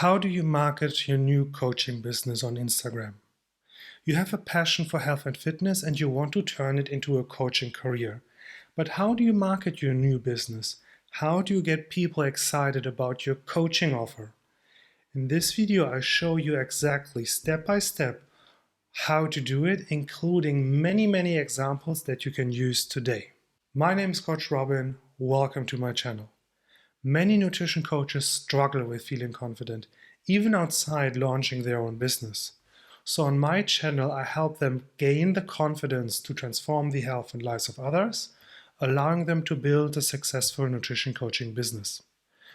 How do you market your new coaching business on Instagram? You have a passion for health and fitness and you want to turn it into a coaching career. But how do you market your new business? How do you get people excited about your coaching offer? In this video, I show you exactly step by step how to do it, including many examples that you can use today. My name is Coach Robin. Welcome to my channel. Many nutrition coaches struggle with feeling confident, even outside launching their own business. So on my channel, I help them gain the confidence to transform the health and lives of others, allowing them to build a successful nutrition coaching business.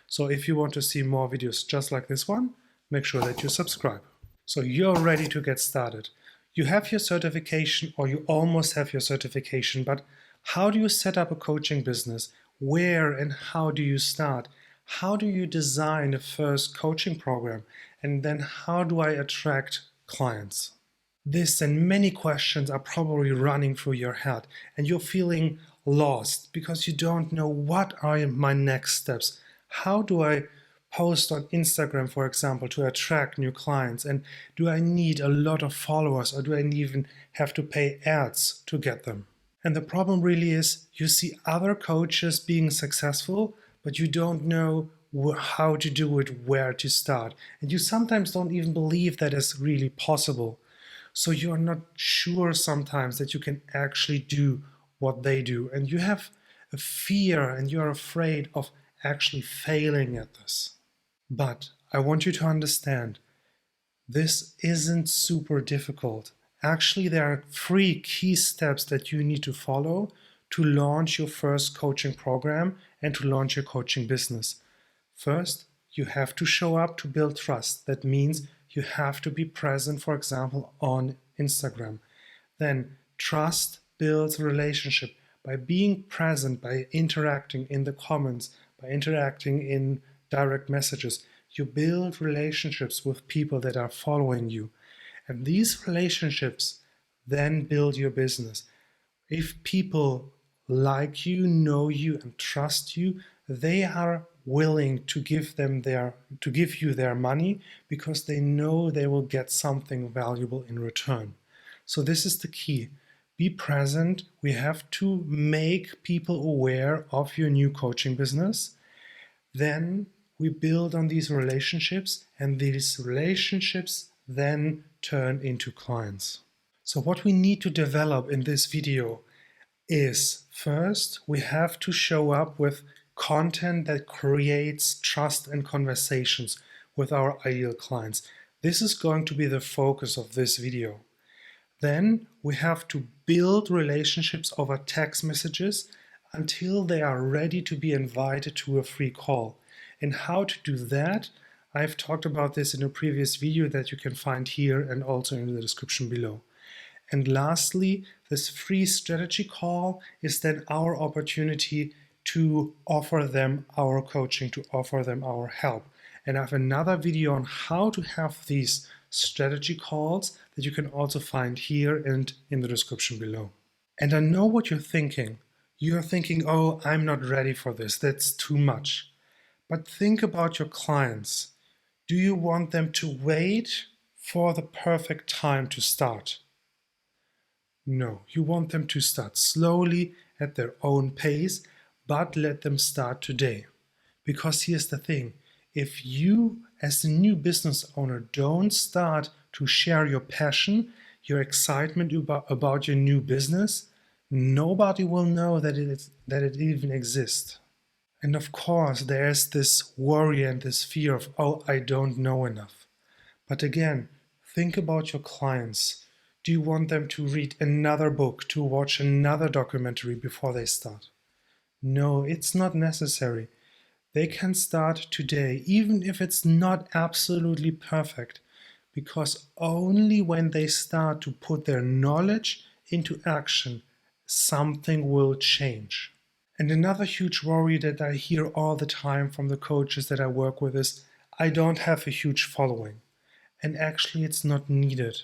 So if you want to see more videos just like this one, make sure that you subscribe. So you're ready to get started. You have your certification, or you almost have your certification, but how do you set up a coaching business? Where and how do you start? How do you design a first coaching program? And then how do I attract clients? This and many questions are probably running through your head and you're feeling lost because you don't know what are my next steps. How do I post on Instagram, for example, to attract new clients? And do I need a lot of followers, or do I even have to pay ads to get them? And the problem really is you see other coaches being successful, but you don't know how to do it, where to start. And you sometimes don't even believe that is really possible. So you're not sure sometimes that you can actually do what they do. And you have a fear and you're afraid of actually failing at this. But I want you to understand, this isn't super difficult. Actually, there are 3 key steps that you need to follow to launch your first coaching program and to launch your coaching business. First, you have to show up to build trust. That means you have to be present, for example, on Instagram. Then trust builds relationship by being present, by interacting in the comments, by interacting in direct messages. You build relationships with people that are following you. And these relationships then build your business. If people like you, know you, and trust you, they are willing to give you their money because they know they will get something valuable in return. So this is the key. Be present. We have to make people aware of your new coaching business. Then we build on these relationships, and these relationships then turn into clients. So what we need to develop in this video is, first, we have to show up with content that creates trust and conversations with our ideal clients. This is going to be the focus of this video. Then we have to build relationships over text messages until they are ready to be invited to a free call. And how to do that, I've talked about this in a previous video that you can find here and also in the description below. And lastly, this free strategy call is then our opportunity to offer them our coaching, to offer them our help. And I have another video on how to have these strategy calls that you can also find here and in the description below. And I know what you're thinking. You're thinking, oh, I'm not ready for this. That's too much. But think about your clients. Do you want them to wait for the perfect time to start? No, you want them to start slowly at their own pace, but let them start today. Because here's the thing, if you as a new business owner don't start to share your passion, your excitement about your new business, nobody will know that it even exists. And of course, there's this worry and this fear of, oh, I don't know enough. But again, think about your clients. Do you want them to read another book, to watch another documentary before they start? No, it's not necessary. They can start today, even if it's not absolutely perfect, because only when they start to put their knowledge into action, something will change. And another huge worry that I hear all the time from the coaches that I work with is, I don't have a huge following. And actually it's not needed.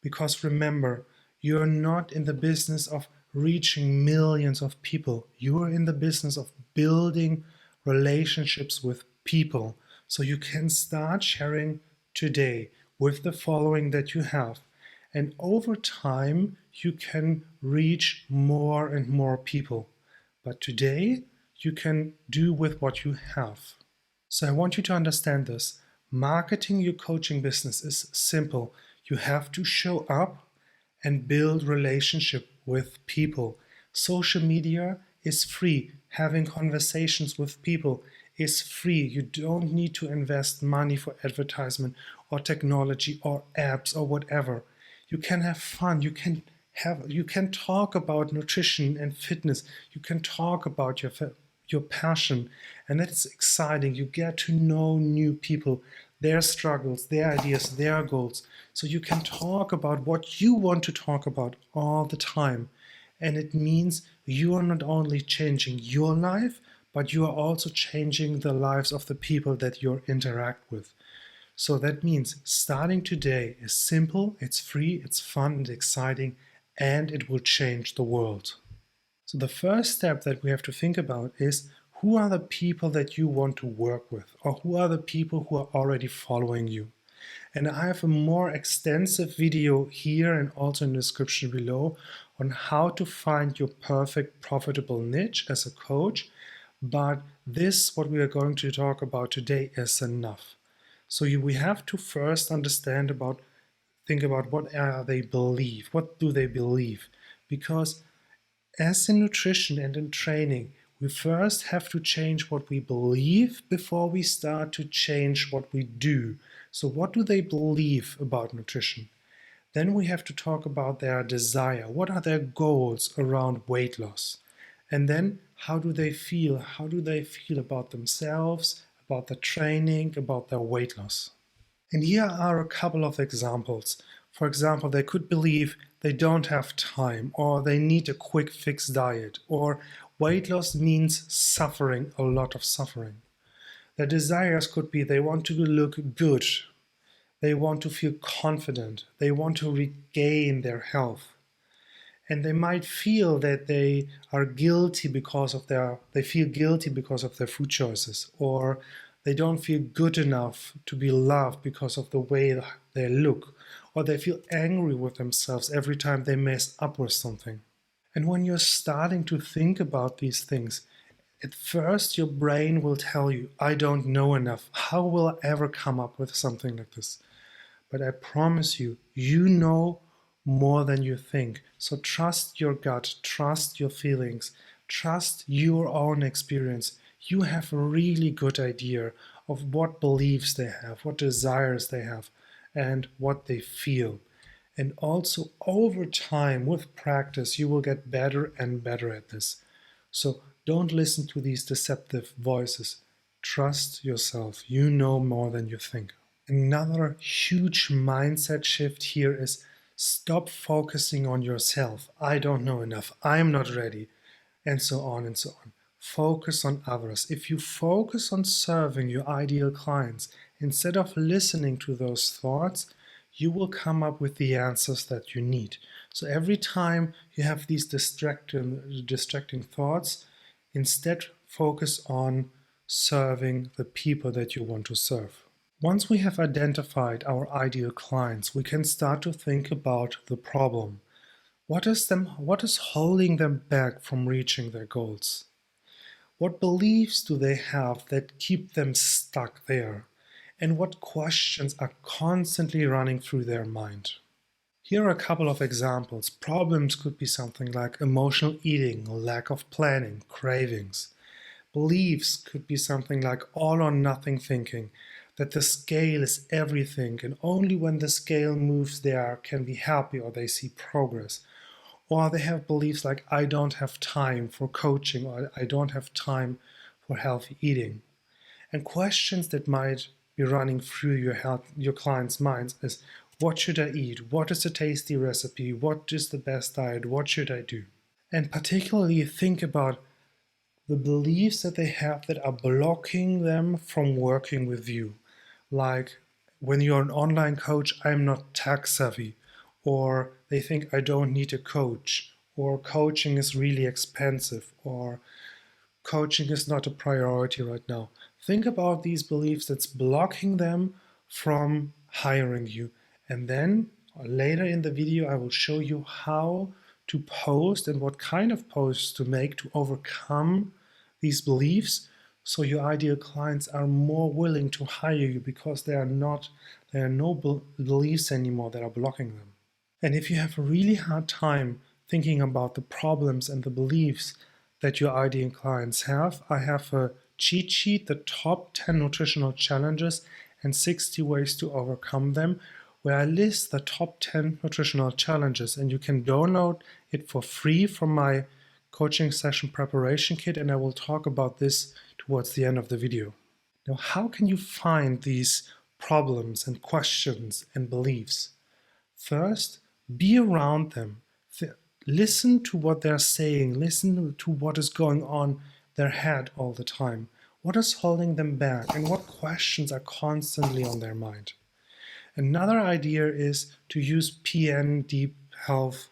Because remember, you're not in the business of reaching millions of people. You are in the business of building relationships with people So you can start sharing today with the following that you have. And over time, you can reach more and more people. But today, you can do with what you have. So I want you to understand this. Marketing your coaching business is simple. You have to show up and build relationship with people. Social media is free. Having conversations with people is free. You don't need to invest money for advertisement or technology or apps or whatever. You can have fun. You can talk about nutrition and fitness. You can talk about your passion, and that's exciting. You get to know new people, their struggles, their ideas, their goals. So you can talk about what you want to talk about all the time. And it means you are not only changing your life, but you are also changing the lives of the people that you interact with. So that means starting today is simple, it's free, it's fun and exciting, and it will change the world. So the first step that we have to think about is, who are the people that you want to work with, or who are the people who are already following you? And I have a more extensive video here and also in the description below on how to find your perfect profitable niche as a coach. But this, what we are going to talk about today, is enough. So we have to first think about what they believe. What do they believe? Because as in nutrition and in training, we first have to change what we believe before we start to change what we do. So what do they believe about nutrition? Then we have to talk about their desire. What are their goals around weight loss? And then how do they feel? How do they feel about themselves, about the training, about their weight loss? And here are a couple of examples. For example, they could believe they don't have time, or they need a quick fix diet, or weight loss means suffering, a lot of suffering. Their desires could be they want to look good, they want to feel confident, they want to regain their health. And they might feel that they feel guilty because of their food choices, or they don't feel good enough to be loved because of the way they look, or they feel angry with themselves every time they mess up with something. And when you're starting to think about these things, at first your brain will tell you, I don't know enough. How will I ever come up with something like this? But I promise you, you know more than you think. So trust your gut, trust your feelings, trust your own experience. You have a really good idea of what beliefs they have, what desires they have, and what they feel. And also over time, with practice, you will get better and better at this. So don't listen to these deceptive voices. Trust yourself. You know more than you think. Another huge mindset shift here is, stop focusing on yourself. I don't know enough. I'm not ready. And so on and so on. Focus on others. If you focus on serving your ideal clients, instead of listening to those thoughts, you will come up with the answers that you need. So every time you have these distracting thoughts, instead focus on serving the people that you want to serve. Once we have identified our ideal clients, we can start to think about the problem. What is holding them back from reaching their goals? What beliefs do they have that keep them stuck there? And what questions are constantly running through their mind? Here are a couple of examples. Problems could be something like emotional eating, lack of planning, cravings. Beliefs could be something like all or nothing thinking, that the scale is everything and only when the scale moves they can be happy or they see progress. Or they have beliefs like, I don't have time for coaching, or I don't have time for healthy eating. And questions that might be running through your clients' minds is, what should I eat? What is a tasty recipe? What is the best diet? What should I do? And particularly think about the beliefs that they have that are blocking them from working with you. Like, when you're an online coach, I'm not tech savvy, or they think I don't need a coach, or coaching is really expensive, or coaching is not a priority right now. think about these beliefs that's blocking them from hiring you. And then later in the video, I will show you how to post and what kind of posts to make to overcome these beliefs, so your ideal clients are more willing to hire you because there are no beliefs anymore that are blocking them. And if you have a really hard time thinking about the problems and the beliefs that your ideal clients have, I have a cheat sheet, the top 10 nutritional challenges and 60 ways to overcome them, where I list the top 10 nutritional challenges, and you can download it for free from my coaching session preparation kit, and I will talk about this towards the end of the video. Now, how can you find these problems and questions and beliefs? First, be around them. Listen to what they're saying. Listen to what is going on their head all the time. What is holding them back and what questions are constantly on their mind? Another idea is to use PN Deep Health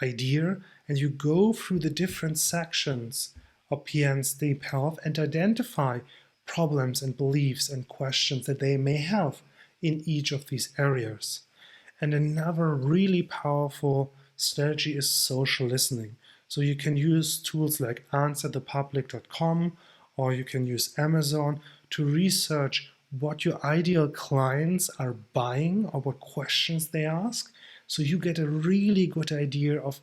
idea, and you go through the different sections of PN's Deep Health and identify problems and beliefs and questions that they may have in each of these areas. And another really powerful strategy is social listening. So you can use tools like answerthepublic.com, or you can use Amazon to research what your ideal clients are buying or what questions they ask. So you get a really good idea of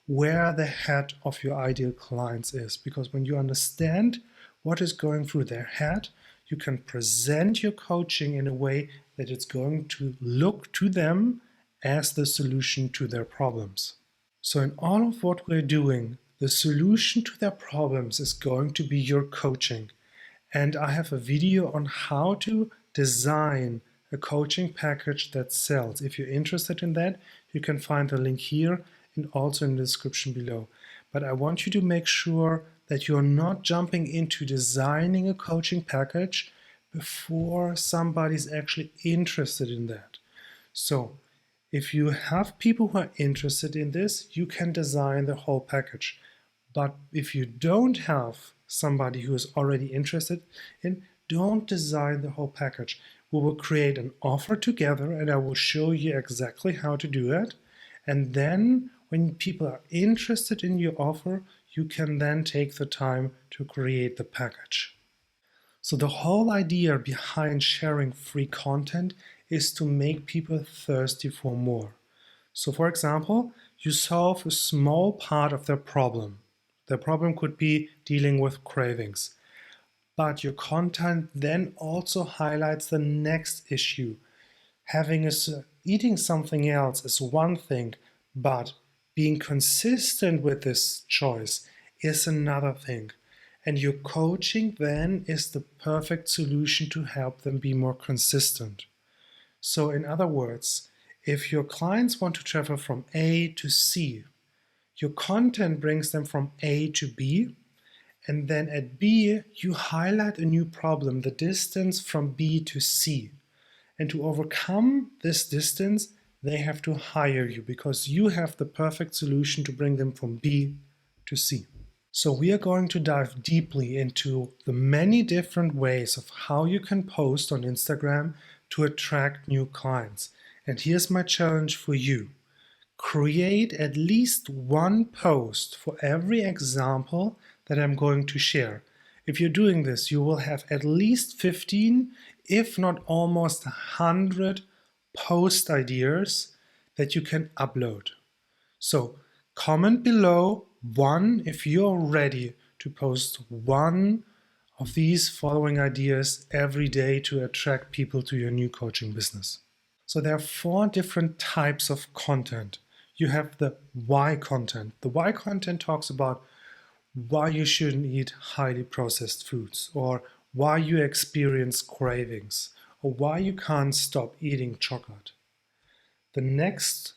where the head of your ideal clients is. Because when you understand what is going through their head, you can present your coaching in a way that it's going to look to them as the solution to their problems. So in all of what we're doing, the solution to their problems is going to be your coaching. And I have a video on how to design a coaching package that sells. If you're interested in that, you can find the link here and also in the description below. But I want you to make sure that you're not jumping into designing a coaching package before somebody's actually interested in that. So if you have people who are interested in this, you can design the whole package. But if you don't have somebody who is already interested in, don't design the whole package. We will create an offer together and I will show you exactly how to do it. And then when people are interested in your offer, you can then take the time to create the package. So the whole idea behind sharing free content is to make people thirsty for more. So for example, you solve a small part of their problem. Their problem could be dealing with cravings. But your content then also highlights the next issue. Eating something else is one thing, but being consistent with this choice is another thing. And your coaching then is the perfect solution to help them be more consistent. So in other words, if your clients want to travel from A to C, your content brings them from A to B, and then at B, you highlight a new problem, the distance from B to C. And to overcome this distance, they have to hire you because you have the perfect solution to bring them from B to C. So we are going to dive deeply into the many different ways of how you can post on Instagram to attract new clients. And here's my challenge for you. Create at least one post for every example that I'm going to share. If you're doing this, you will have at least 15, if not almost 100 post ideas that you can upload. So comment below one if you're ready to post one of these following ideas every day to attract people to your new coaching business. So there are 4 different types of content. You have the why content. The why content talks about why you shouldn't eat highly processed foods, or why you experience cravings, or why you can't stop eating chocolate. The next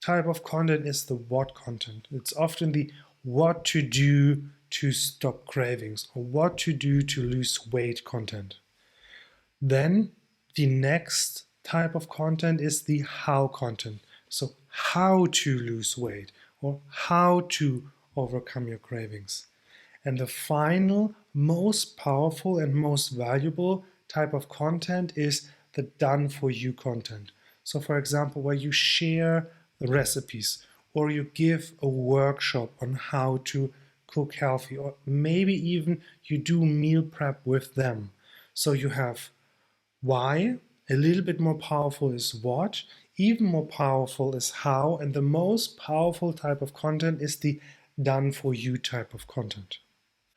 type of content is the what content. It's often the what to do to stop cravings, or what to do to lose weight content. Then the next type of content is the how content. So how to lose weight or how to overcome your cravings. And the final, most powerful and most valuable type of content is the done for you content. So for example, where you share the recipes or you give a workshop on how to cook healthy, or maybe even you do meal prep with them. So you have why, a little bit more powerful is what, even more powerful is how, and the most powerful type of content is the done for you type of content.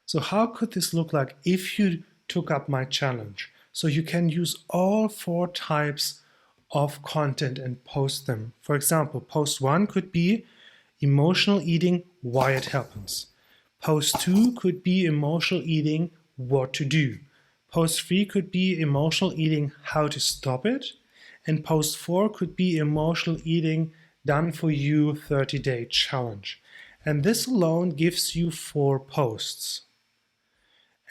So how could this look like if you took up my challenge? So you can use all 4 types of content and post them. For example, post 1 could be emotional eating, why it happens. Post 2 could be emotional eating, what to do. Post 3 could be emotional eating, how to stop it. And post 4 could be emotional eating, done for you 30-day challenge. And this alone gives you 4 posts.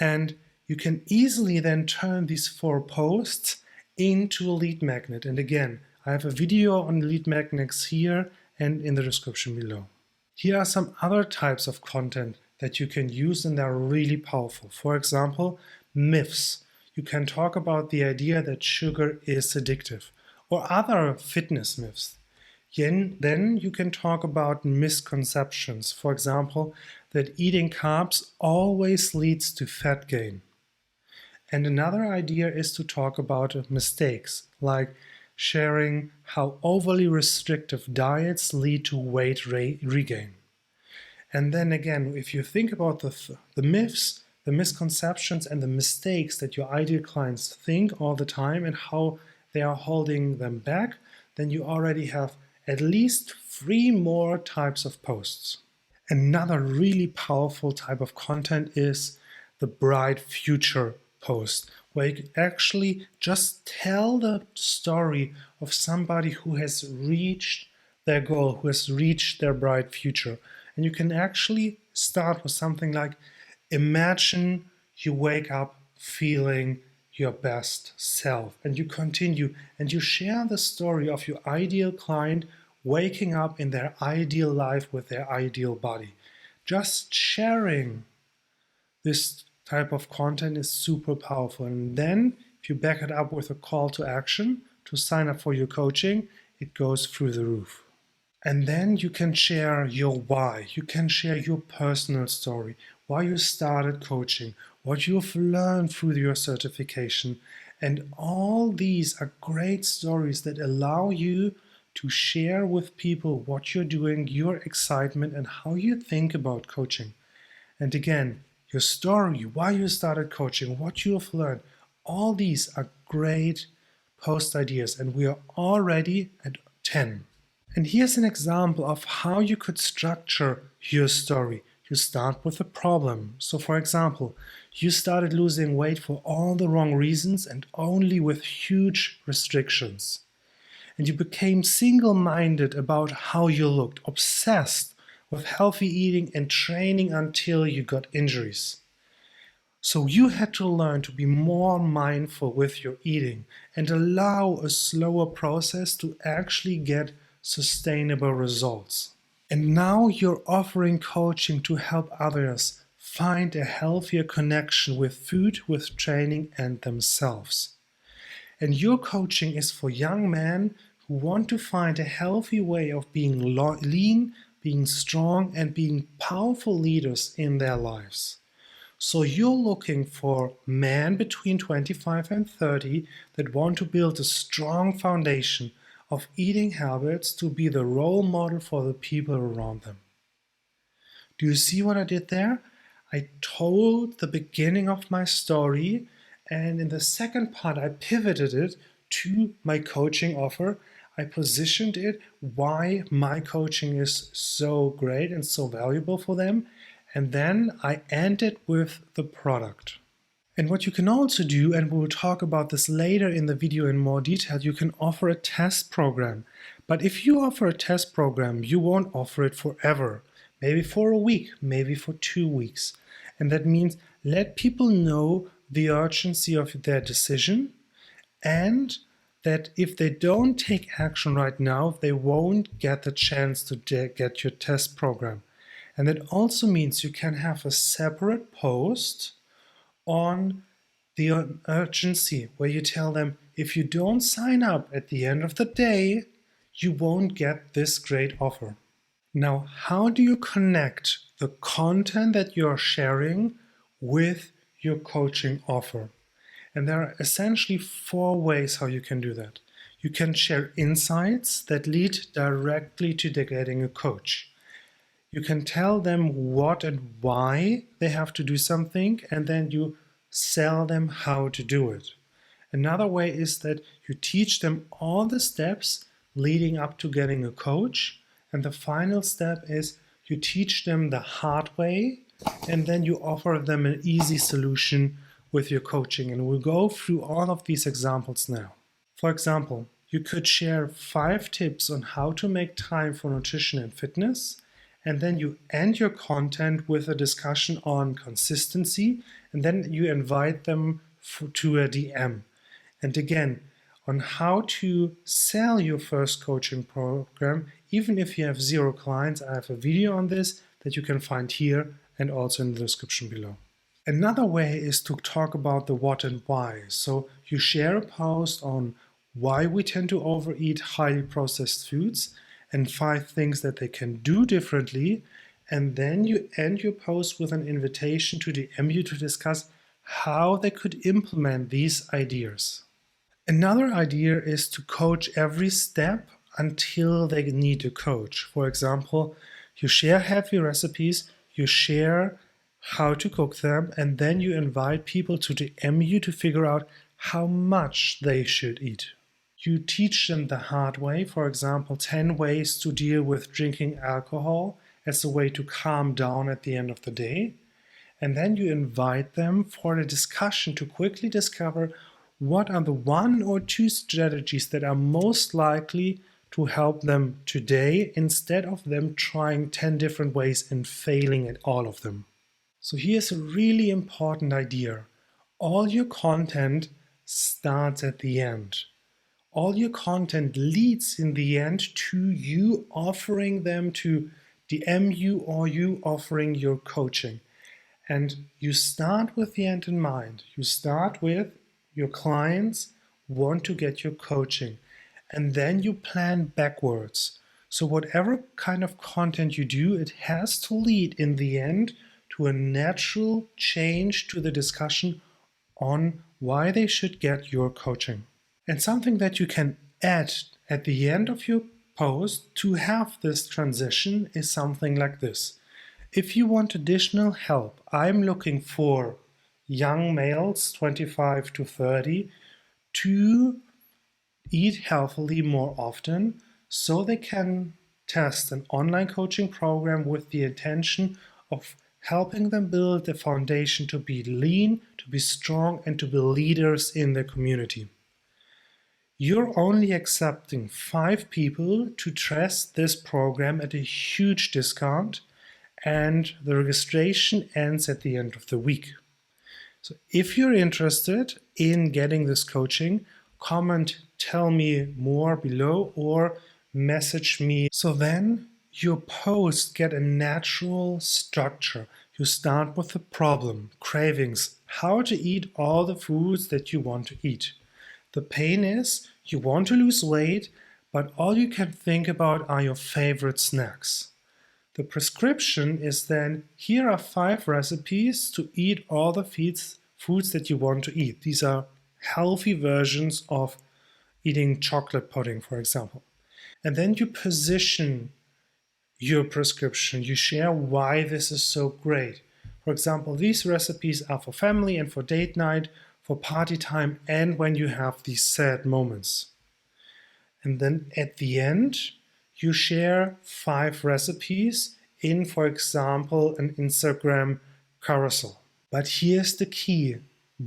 And you can easily then turn these 4 posts into a lead magnet. And again, I have a video on lead magnets here and in the description below. Here are some other types of content that you can use and they're really powerful. For example, myths. You can talk about the idea that sugar is addictive or other fitness myths. Then you can talk about misconceptions. For example, that eating carbs always leads to fat gain. And another idea is to talk about mistakes, like sharing how overly restrictive diets lead to weight regain. And then again, if you think about the myths, the misconceptions and the mistakes that your ideal clients think all the time and how they are holding them back, then you already have at least 3 more types of posts. Another really powerful type of content is the bright future post, where you actually just tell the story of somebody who has reached their goal, who has reached their bright future. And you can actually start with something like, imagine you wake up feeling your best self, and you continue and you share the story of your ideal client waking up in their ideal life with their ideal body. Just sharing this type of content is super powerful. And then if you back it up with a call to action to sign up for your coaching, it goes through the roof. And then you can share your why. You can share your personal story, why you started coaching, what you've learned through your certification. And all these are great stories that allow you to share with people what you're doing, your excitement, and how you think about coaching. And again, your story, why you started coaching, what you have learned, all these are great post ideas. And we are already at 10. And here's an example of how you could structure your story. You start with a problem. So for example, you started losing weight for all the wrong reasons and only with huge restrictions. And you became single-minded about how you looked, obsessed with healthy eating and training until you got injuries. So you had to learn to be more mindful with your eating and allow a slower process to actually get sustainable results. And now you're offering coaching to help others find a healthier connection with food, with training, and themselves. And your coaching is for young men who want to find a healthy way of being lean, being strong, and being powerful leaders in their lives. So you're looking for men between 25 and 30 that want to build a strong foundation of eating habits to be the role model for the people around them. Do you see what I did there? I told the beginning of my story, and in the second part I pivoted it to my coaching offer. I positioned it why my coaching is so great and so valuable for them, and then I ended with the product. And what you can also do, and we'll talk about this later in the video in more detail, you can offer a test program. But if you offer a test program, you won't offer it forever. Maybe for a week, maybe for 2 weeks. And that means let people know the urgency of their decision, and that if they don't take action right now, they won't get the chance to get your test program. And that also means you can have a separate post on the urgency where you tell them, if you don't sign up at the end of the day, you won't get this great offer. Now, how do you connect the content that you're sharing with your coaching offer? And there are essentially 4 ways how you can do that. You can share insights that lead directly to getting a coach. You can tell them what and why they have to do something, and then you sell them how to do it. Another way is that you teach them all the steps leading up to getting a coach. And the final step is you teach them the hard way, and then you offer them an easy solution with your coaching. And we'll go through all of these examples now. For example, you could share 5 tips on how to make time for nutrition and fitness. And then you end your content with a discussion on consistency. And then you invite them to a DM. And again, on how to sell your first coaching program, even if you have 0 clients. I have a video on this that you can find here and also in the description below. Another way is to talk about the what and why. So you share a post on why we tend to overeat highly processed foods and 5 things that they can do differently. And then you end your post with an invitation to DM you to discuss how they could implement these ideas. Another idea is to coach every step until they need a coach. For example, you share healthy recipes, you share how to cook them, and then you invite people to DM you to figure out how much they should eat. You teach them the hard way, for example, 10 ways to deal with drinking alcohol as a way to calm down at the end of the day. And then you invite them for a discussion to quickly discover what are the 1 or 2 strategies that are most likely to help them today, instead of them trying 10 different ways and failing at all of them. So here's a really important idea. All your content starts at the end. All your content leads in the end to you offering them to DM you or you offering your coaching. And you start with the end in mind. You start with your clients want to get your coaching, and then you plan backwards. So whatever kind of content you do, it has to lead in the end to a natural change to the discussion on why they should get your coaching. And something that you can add at the end of your post to have this transition is something like this. If you want additional help, I'm looking for young males, 25 to 30, to eat healthily more often so they can test an online coaching program with the intention of helping them build the foundation to be lean, to be strong, and to be leaders in their community. You're only accepting 5 people to test this program at a huge discount, and the registration ends at the end of the week. So if you're interested in getting this coaching, comment tell me more below or message me. So then your posts get a natural structure. You start with the problem, cravings, how to eat all the foods that you want to eat. The pain is you want to lose weight, but all you can think about are your favorite snacks. The prescription is then, here are 5 recipes to eat all the foods that you want to eat. These are healthy versions of eating chocolate pudding, for example. And then you position your prescription. You share why this is so great. For example, these recipes are for family and for date night, for party time, and when you have these sad moments. And then at the end, you share 5 recipes in, for example, an Instagram carousel. But here's the key.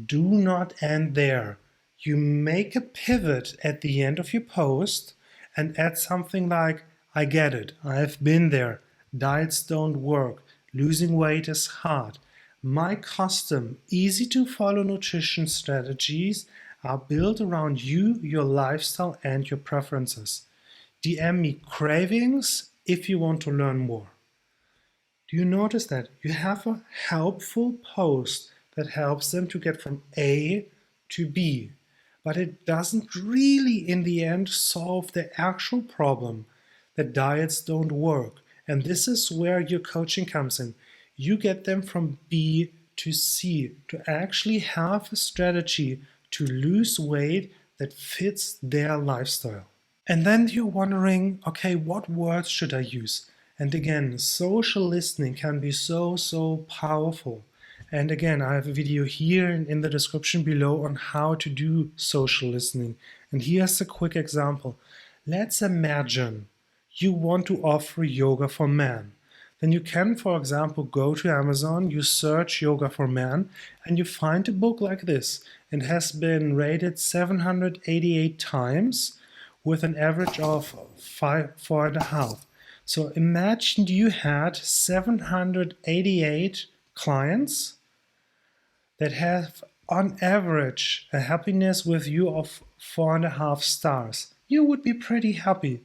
Do not end there. You make a pivot at the end of your post and add something like, I get it, I've been there, diets don't work, losing weight is hard. My custom, easy to follow nutrition strategies are built around you, your lifestyle, and your preferences. DM me cravings if you want to learn more. Do you notice that you have a helpful post that helps them to get from A to B, but it doesn't really in the end solve the actual problem that diets don't work. And this is where your coaching comes in. You get them from B to C to actually have a strategy to lose weight that fits their lifestyle. And then you're wondering, okay, what words should I use? And again, social listening can be so powerful. And again, I have a video here in the description below on how to do social listening. And here's a quick example. Let's imagine you want to offer yoga for men. Then you can, for example, go to Amazon, you search yoga for men, and you find a book like this. It has been rated 788 times with an average of 4.5. So imagine you had 788 clients that have on average a happiness with you of 4.5 stars. You would be pretty happy.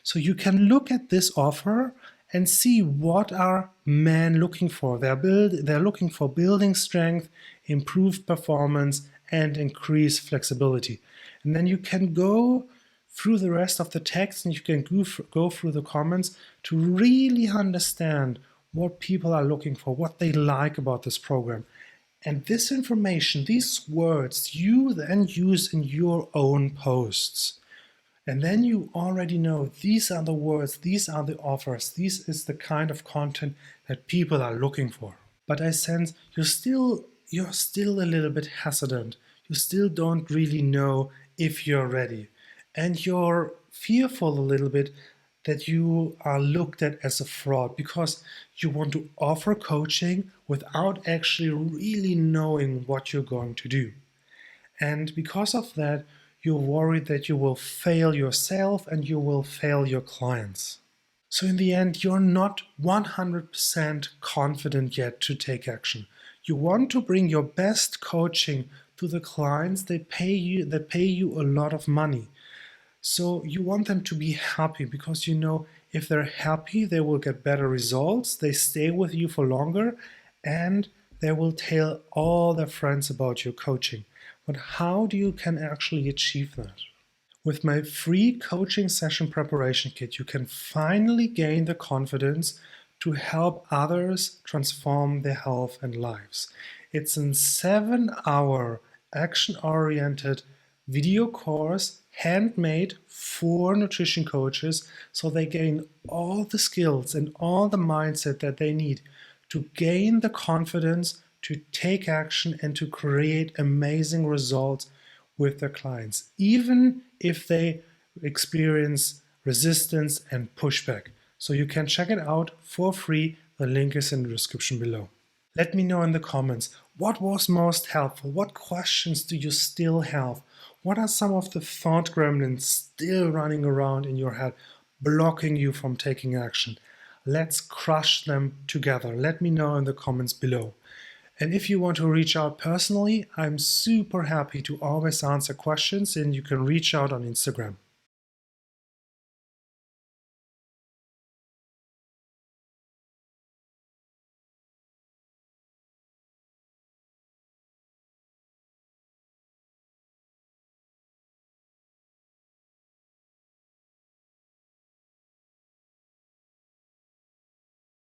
So you can look at this offer and see what are men looking for. They're looking for building strength, improved performance, and increased flexibility. And then you can go through the rest of the text and you can go through the comments to really understand what people are looking for, what they like about this program. And this information, these words, you then use in your own posts. And then you already know these are the words, these are the offers, this is the kind of content that people are looking for. But I sense you're still a little bit hesitant. You still don't really know if you're ready. And you're fearful a little bit that you are looked at as a fraud because you want to offer coaching without actually really knowing what you're going to do. And because of that, you're worried that you will fail yourself and you will fail your clients. So in the end, you're not 100% confident yet to take action. You want to bring your best coaching to the clients that pay you a lot of money. So you want them to be happy because you know if they're happy, they will get better results, they stay with you for longer, and they will tell all their friends about your coaching. But how do you can actually achieve that? With my free coaching session preparation kit, you can finally gain the confidence to help others transform their health and lives. It's a 7-hour action-oriented video course handmade for nutrition coaches so they gain all the skills and all the mindset that they need to gain the confidence to take action and to create amazing results with their clients, even if they experience resistance and pushback. So you can check it out for free. The link is in the description below. Let me know in the comments what was most helpful. What questions do you still have? What are some of the thought gremlins still running around in your head, blocking you from taking action? Let's crush them together. Let me know in the comments below. And if you want to reach out personally, I'm super happy to always answer questions, and you can reach out on Instagram.